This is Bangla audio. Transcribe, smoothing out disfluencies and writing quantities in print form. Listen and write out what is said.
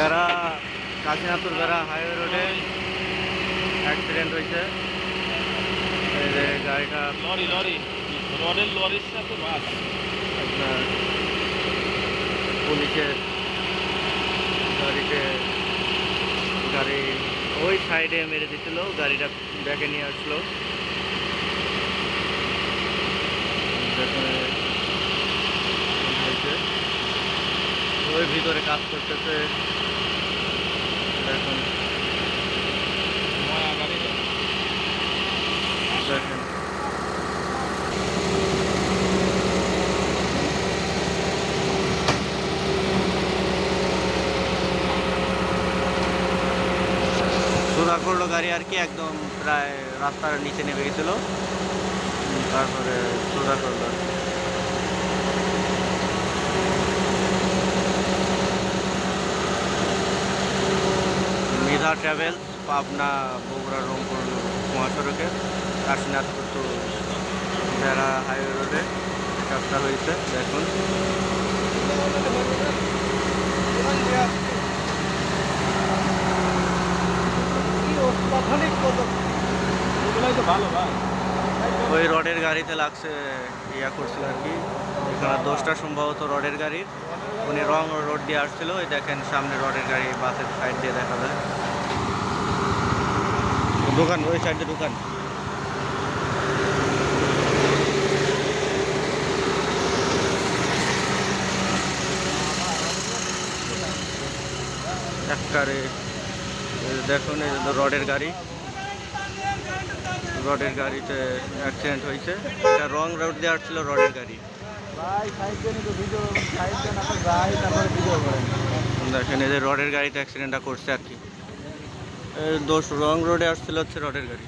বেড়া কাশীনাথপুর বেড়া হাইওয়ে রোডে অ্যাক্সিডেন্ট হয়েছে। এই যে গাড়িটা লরির সাথে বাস। আপনার পুলিশের গাড়ি ওই সাইডে মেরে দিছিল, গাড়িটা ব্যাকে নিয়ে আসলো। ওই ভিতরে কাজ করতেছে এখন। দেখেন সোজা করলো গাড়ি আর কি, একদম প্রায় রাস্তার নিচে নেমে গেছিল, তারপরে সোজা করলো। মেধা ট্রাভেলস, পাবনা বগুড়া রংপুর মহাসড়কে কাশীনাথপুর টু বেড়া হাইওয়ে রোডে কাজটা হয়েছে। দেখুন ভালো ভাই, ওই রডের গাড়িতে লাগছে, ইয়া করছিল আর কি। এখানে দোষটা সম্ভবত রডের গাড়ির, উনি রং রোড দিয়ে আসছিল। ওই দেখেন সামনে রডের গাড়ি বাসের সাইড দিয়ে দেখা যায়। দোকান ওই সাইডে দোকান। একবারে দেখুন এই রডের গাড়ি, রডের গাড়িতে অ্যাক্সিডেন্ট হয়েছে। এটা রং রোড দিয়ে আসছিল রডের গাড়ি। দেখেন এই যে রডের গাড়িতে অ্যাক্সিডেন্টটা করছে আর কি। দোষ রং রোডে আসছিল হচ্ছে রডের গাড়ি।